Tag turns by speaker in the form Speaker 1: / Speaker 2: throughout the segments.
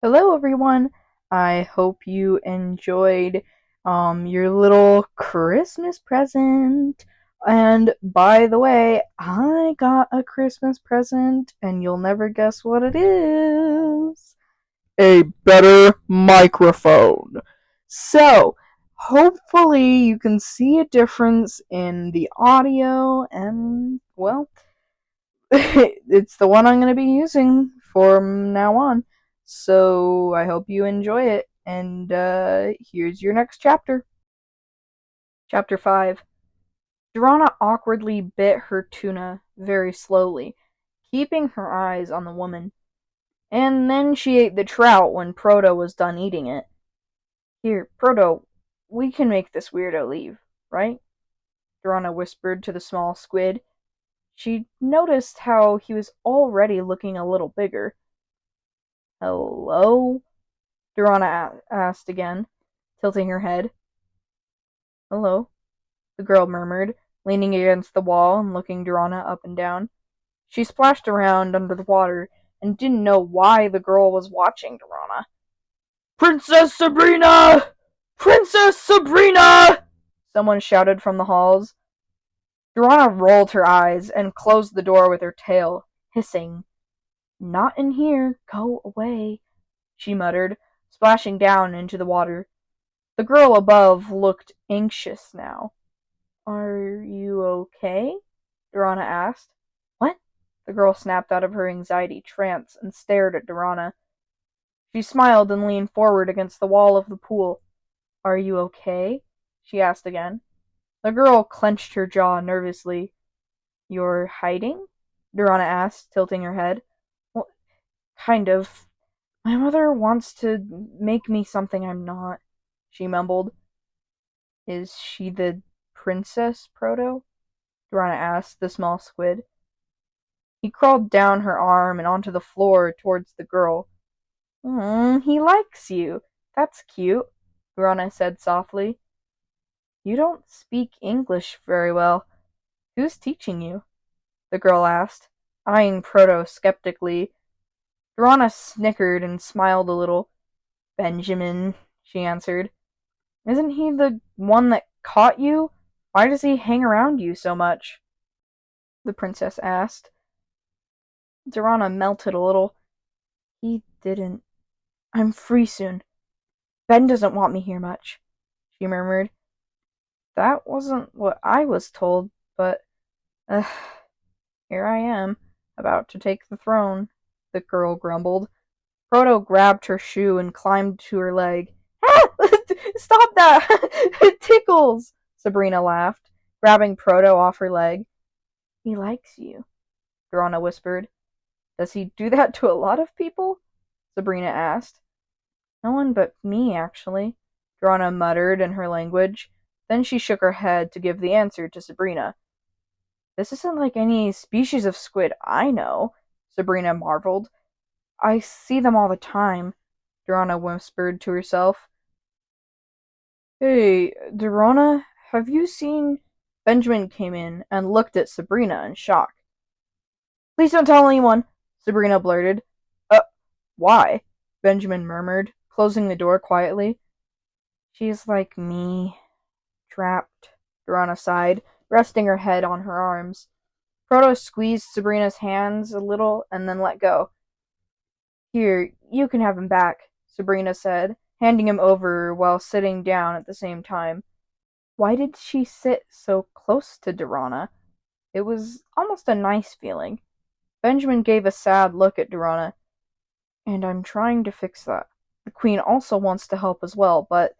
Speaker 1: Hello, everyone. I hope you enjoyed your little Christmas present. And by the way, I got a Christmas present, and you'll never guess what it is. A better microphone. So, hopefully, you can see a difference in the audio, and, well, it's the one I'm going to be using from now on. So I hope you enjoy it. And here's your next chapter. Chapter 5. Durana awkwardly bit her tuna very slowly, keeping her eyes on the woman. And then she ate the trout when Proto was done eating it. Here, Proto, we can make this weirdo leave, right? Durana whispered to the small squid. She noticed how he was already looking a little bigger. "Hello?" Durana asked again, tilting her head. "Hello," the girl murmured, leaning against the wall and looking Durana up and down. She splashed around under the water and didn't know why the girl was watching Durana. "Princess Sabrina! Princess Sabrina!" someone shouted from the halls. Durana rolled her eyes and closed the door with her tail, hissing. "Not in here. Go away," she muttered, splashing down into the water. The girl above looked anxious now. "Are you okay?" Durana asked. "What?" The girl snapped out of her anxiety trance and stared at Durana. She smiled and leaned forward against the wall of the pool. "Are you okay?" she asked again. The girl clenched her jaw nervously. "You're hiding?" Durana asked, tilting her head. "Well, kind of. My mother wants to make me something I'm not," she mumbled. "Is she the princess, Proto?" Durana asked the small squid. He crawled down her arm and onto the floor towards the girl. He likes you. That's cute," Durana said softly. "You don't speak English very well. Who's teaching you?" the girl asked, eyeing Proto skeptically. Durana snickered and smiled a little. "Benjamin," she answered. "Isn't he the one that caught you? Why does he hang around you so much?" the princess asked. Durana melted a little. "He didn't. I'm free soon. Ben doesn't want me here much," she murmured. "That wasn't what I was told, but here I am, about to take the throne," the girl grumbled. Proto grabbed her shoe and climbed to her leg. "Ah! Stop that! It tickles!" Sabrina laughed, grabbing Proto off her leg. "He likes you," Durana whispered. "Does he do that to a lot of people?" Sabrina asked. "No one but me, actually," Durana muttered in her language. Then she shook her head to give the answer to Sabrina. "This isn't like any species of squid I know," Sabrina marveled. "I see them all the time," Durana whispered to herself. "Hey, Durana, have you seen—" Benjamin came in and looked at Sabrina in shock. "Please don't tell anyone," Sabrina blurted. Why?" Benjamin murmured, closing the door quietly. "She's like me. Trapped," Durana sighed, resting her head on her arms. Proto squeezed Sabrina's hands a little and then let go. "Here, you can have him back," Sabrina said, handing him over while sitting down at the same time. Why did she sit so close to Durana? It was almost a nice feeling. Benjamin gave a sad look at Durana. "And I'm trying to fix that. The Queen also wants to help as well, but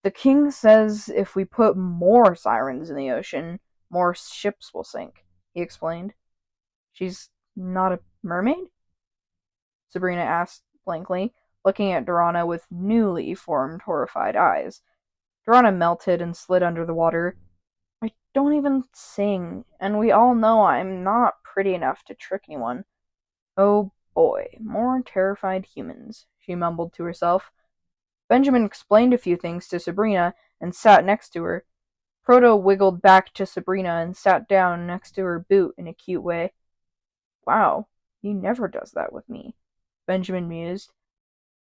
Speaker 1: the King says if we put more sirens in the ocean, more ships will sink," he explained. "She's not a mermaid?" Sabrina asked blankly, looking at Durana with newly formed horrified eyes. Durana melted and slid under the water. "I don't even sing, and we all know I'm not pretty enough to trick anyone. Oh boy, more terrified humans," she mumbled to herself. Benjamin explained a few things to Sabrina and sat next to her. Proto wiggled back to Sabrina and sat down next to her boot in a cute way. "Wow, he never does that with me," Benjamin mused.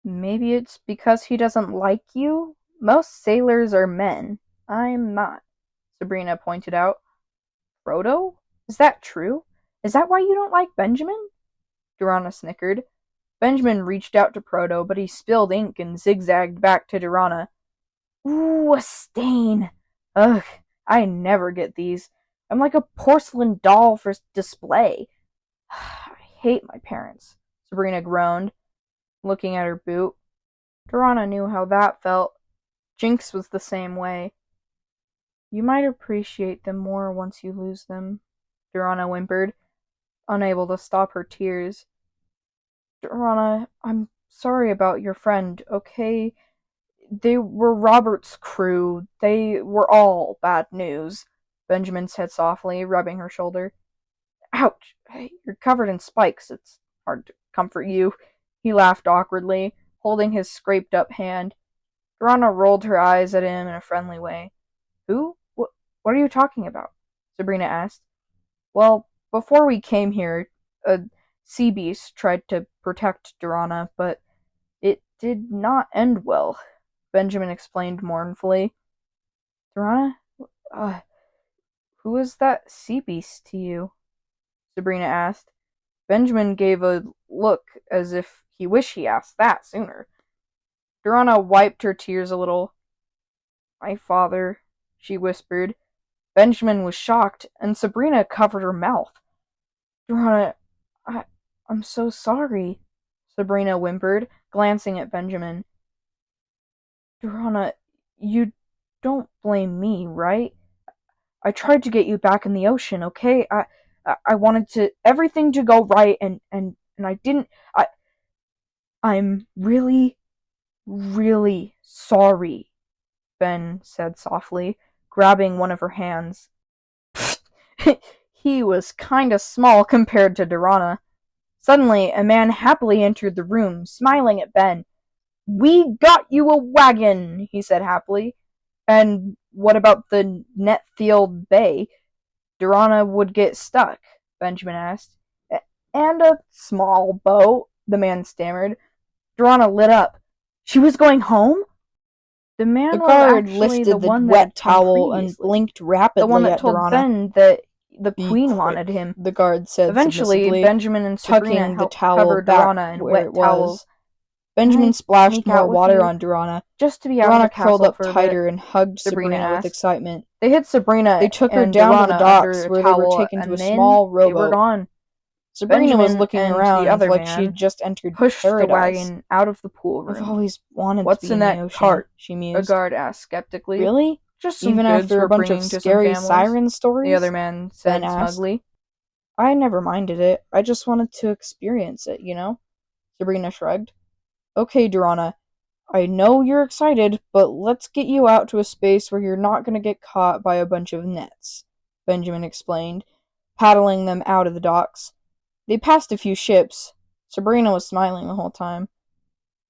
Speaker 1: Maybe it's because he doesn't like you? Most sailors are men. I'm not, Sabrina pointed out. Frodo? Is that true? Is that why you don't like Benjamin? Durrana snickered. Benjamin reached out to Frodo, but he spilled ink and zigzagged back to Durrana. Ooh, a stain. Ugh, I never get these. I'm like a porcelain doll for display. I hate my parents, Sabrina groaned, looking at her boot. Durrana knew how that felt. Jinx was the same way. You might appreciate them more once you lose them, Durrana whimpered, unable to stop her tears. Durrana, I'm sorry about your friend, okay? They were Robert's crew. They were all bad news, Benjamin said softly, rubbing her shoulder. Ouch! You're covered in spikes. It's hard to comfort you. He laughed awkwardly, holding his scraped-up hand. Durrana rolled her eyes at him in a friendly way. Who? What are you talking about? Sabrina asked. Well, before we came here, a sea beast tried to protect Durrana, but it did not end well, Benjamin explained mournfully. Durrana, who is that sea beast to you? Sabrina asked. Benjamin gave a look as if he wished he asked that sooner. Durrana wiped her tears a little. My father, she whispered. Benjamin was shocked, and Sabrina covered her mouth. Durrana, I'm so sorry, Sabrina whimpered, glancing at Benjamin. Durrana, you don't blame me, right? I tried to get you back in the ocean, okay? I wanted everything to go right, and I didn't. I'm really, really sorry, Ben said softly, grabbing one of her hands. He was kinda small compared to Durrana. Suddenly, a man happily entered the room, smiling at Ben. We got you a wagon, he said happily. And what about the Netfield Bay? Durrana would get stuck, Benjamin asked. And a small boat, the man stammered. Durrana lit up. She was going home? The man
Speaker 2: The guard
Speaker 1: was
Speaker 2: lifted
Speaker 1: the
Speaker 2: the
Speaker 1: one
Speaker 2: wet
Speaker 1: that
Speaker 2: towel and blinked rapidly
Speaker 1: the one that
Speaker 2: at
Speaker 1: told
Speaker 2: Durrana.
Speaker 1: Ben that the
Speaker 2: Be
Speaker 1: queen
Speaker 2: quick,
Speaker 1: wanted him.
Speaker 2: the guard said
Speaker 1: Eventually,
Speaker 2: submissively,
Speaker 1: Benjamin and Sabrina
Speaker 2: tucking the
Speaker 1: helped
Speaker 2: towel
Speaker 1: cover
Speaker 2: back
Speaker 1: Durrana in
Speaker 2: where
Speaker 1: wet
Speaker 2: it was.
Speaker 1: towels.
Speaker 2: Benjamin splashed
Speaker 1: sneak
Speaker 2: more
Speaker 1: out with
Speaker 2: water
Speaker 1: you?
Speaker 2: on Durrana.
Speaker 1: Just to be out of the
Speaker 2: Durrana curled
Speaker 1: castle
Speaker 2: up
Speaker 1: for a bit,
Speaker 2: tighter and hugged
Speaker 1: Sabrina
Speaker 2: Sabrina with
Speaker 1: asked.
Speaker 2: excitement.
Speaker 1: They hid Sabrina
Speaker 2: They took her
Speaker 1: and
Speaker 2: down
Speaker 1: Durrana
Speaker 2: to the docks
Speaker 1: under a
Speaker 2: where they were
Speaker 1: towel,
Speaker 2: taken to a
Speaker 1: and
Speaker 2: small
Speaker 1: then they were
Speaker 2: rowboat.
Speaker 1: gone.
Speaker 2: Sabrina was
Speaker 1: Benjamin
Speaker 2: looking
Speaker 1: and the
Speaker 2: around
Speaker 1: other
Speaker 2: like
Speaker 1: man
Speaker 2: she'd just entered
Speaker 1: pushed the
Speaker 2: paradise.
Speaker 1: wagon out of the pool
Speaker 2: I've
Speaker 1: room.
Speaker 2: always wanted
Speaker 1: What's
Speaker 2: to be
Speaker 1: in
Speaker 2: the
Speaker 1: that
Speaker 2: ocean,
Speaker 1: cart?
Speaker 2: she
Speaker 1: A
Speaker 2: mused.
Speaker 1: guard asked skeptically.
Speaker 2: Really?
Speaker 1: Just some
Speaker 2: Even
Speaker 1: goods
Speaker 2: after
Speaker 1: we're
Speaker 2: a bunch of
Speaker 1: bringing to some
Speaker 2: scary
Speaker 1: families,
Speaker 2: siren stories?
Speaker 1: the other man said
Speaker 2: Ben asked.
Speaker 1: smugly.
Speaker 2: I never minded it. I just wanted to experience it, you know? Sabrina shrugged. Okay, Durrana. I know you're excited, but let's get you out to a space where you're not going to get caught by a bunch of nets, Benjamin explained, paddling them out of the docks. They passed a few ships. Sabrina was smiling the whole time.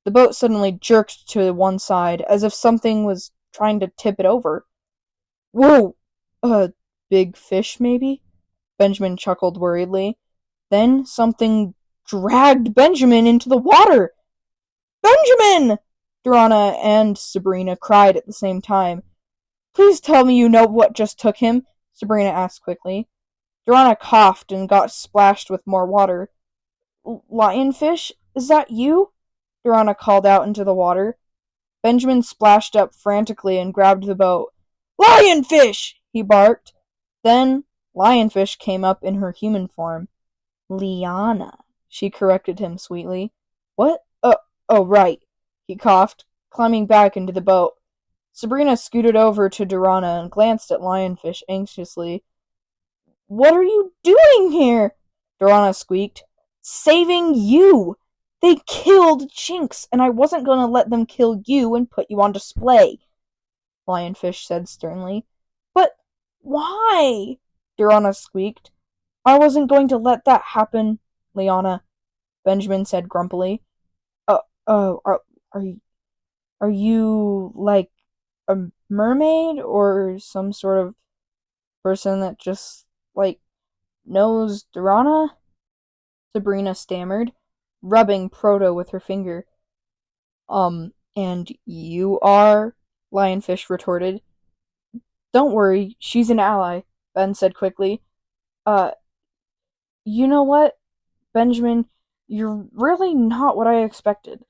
Speaker 2: The boat suddenly jerked to one side, as if something was trying to tip it over. Whoa! A big fish, maybe? Benjamin chuckled worriedly. Then something dragged Benjamin into the water. Benjamin! Durrana and Sabrina cried at the same time. Please tell me you know what just took him, Sabrina asked quickly. Durrana coughed and got splashed with more water. Lionfish? Is that you? Durrana called out into the water. Benjamin splashed up frantically and grabbed the boat. Lionfish! He barked. Then Lionfish came up in her human form. Liana, she corrected him sweetly. What? Oh, right. He coughed, climbing back into the boat. Sabrina scooted over to Durrana and glanced at Lionfish anxiously. What are you doing here? Durrana squeaked. Saving you! They killed Chinks, and I wasn't going to let them kill you and put you on display, Lionfish said sternly. But why? Durrana squeaked. I wasn't going to let that happen, Liana, Benjamin said grumpily. Are you like a mermaid or some sort of person that just, like, knows Durrana? Sabrina stammered. rubbing Proto with her finger. And you are? Lionfish retorted. Don't worry, she's an ally, Ben said quickly. Uh, you know what, Benjamin? You're really not what I expected.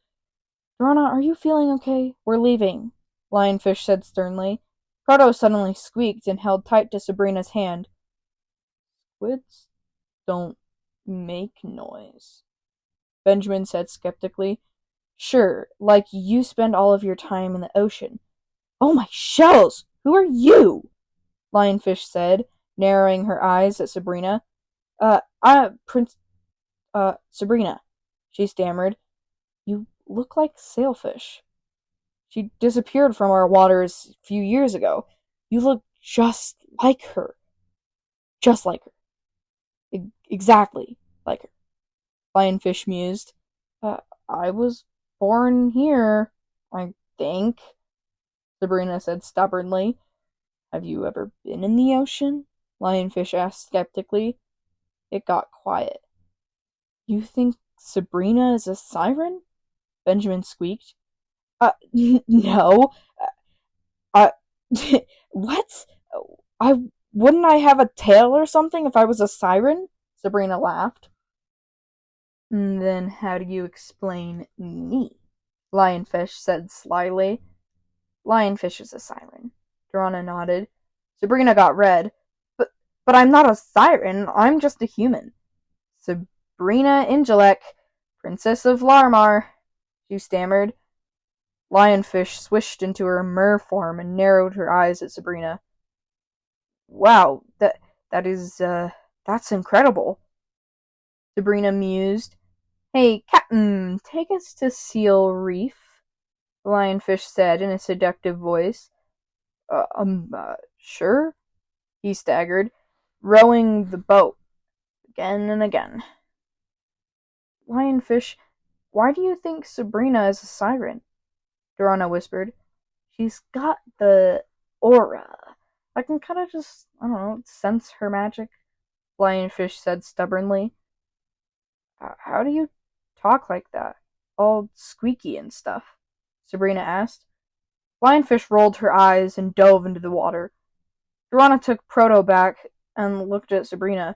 Speaker 2: Rana, are you feeling okay? We're leaving, Lionfish said sternly. Proto suddenly squeaked and held tight to Sabrina's hand. Squids don't make noise, Benjamin said skeptically. Sure, like you spend all of your time in the ocean. Oh my shells! Who are you? Lionfish said, narrowing her eyes at Sabrina. Sabrina, she stammered. You look like Sailfish. She disappeared from our waters a few years ago. You look just like her. Just like her. Exactly like her. Lionfish mused. Uh, I was born here, I think, Sabrina said stubbornly. Have you ever been in the ocean? Lionfish asked skeptically. It got quiet. You think Sabrina is a siren? Benjamin squeaked. No. Uh, what? I wouldn't I have a tail or something if I was a siren? Sabrina laughed.
Speaker 1: Then how do you explain me? Lionfish said slyly. Lionfish is a siren. Dorana nodded. Sabrina got red. But I'm not a siren. I'm just a human. Sabrina Ingelek, Princess of Larmar, she stammered. Lionfish swished into her mer form and narrowed her eyes at Sabrina. Wow, that's incredible, Sabrina mused. Hey, Captain, take us to Seal Reef, the lionfish said in a seductive voice. Sure, he staggered, rowing the boat again and again. Lionfish, why do you think Sabrina is a siren? Dorana whispered. She's got the aura. I can kind of just, I don't know, sense her magic, Lionfish said stubbornly. How do you talk like that? All squeaky and stuff, Sabrina asked. Lionfish rolled her eyes and dove into the water. Dorana took Proto back and looked at Sabrina.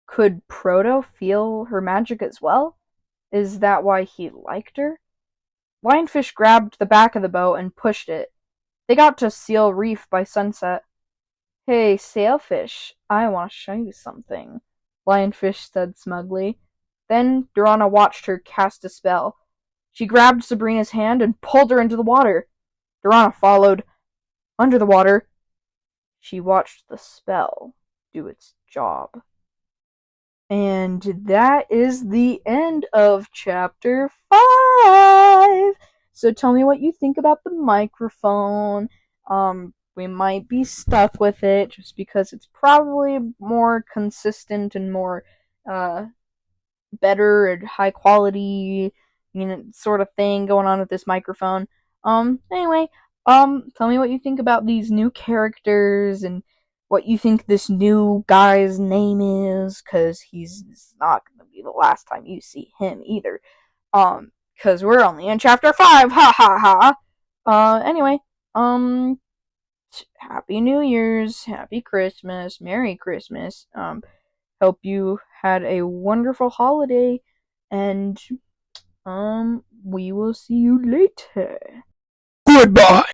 Speaker 1: Could Proto feel her magic as well? Is that why he liked her? Lionfish grabbed the back of the boat and pushed it. They got to Seal Reef by sunset. Hey, Sailfish, I want to show you something, Lionfish said smugly. Then Dorana watched her cast a spell. She grabbed Sabrina's hand and pulled her into the water. Dorana followed. Under the water, she watched the spell do its job. And that is the end of chapter 5. So tell me what you think about the microphone. We might be stuck with it just because it's probably more consistent and more better and high quality, sort of thing going on with this microphone. Anyway, tell me what you think about these new characters and what you think this new guy's name is, because he's not going to be the last time you see him either. Because we're only in chapter 5, ha ha ha. Anyway, Happy New Year's, Happy Christmas, Merry Christmas. Hope you had a wonderful holiday, and we will see you later.
Speaker 2: Goodbye.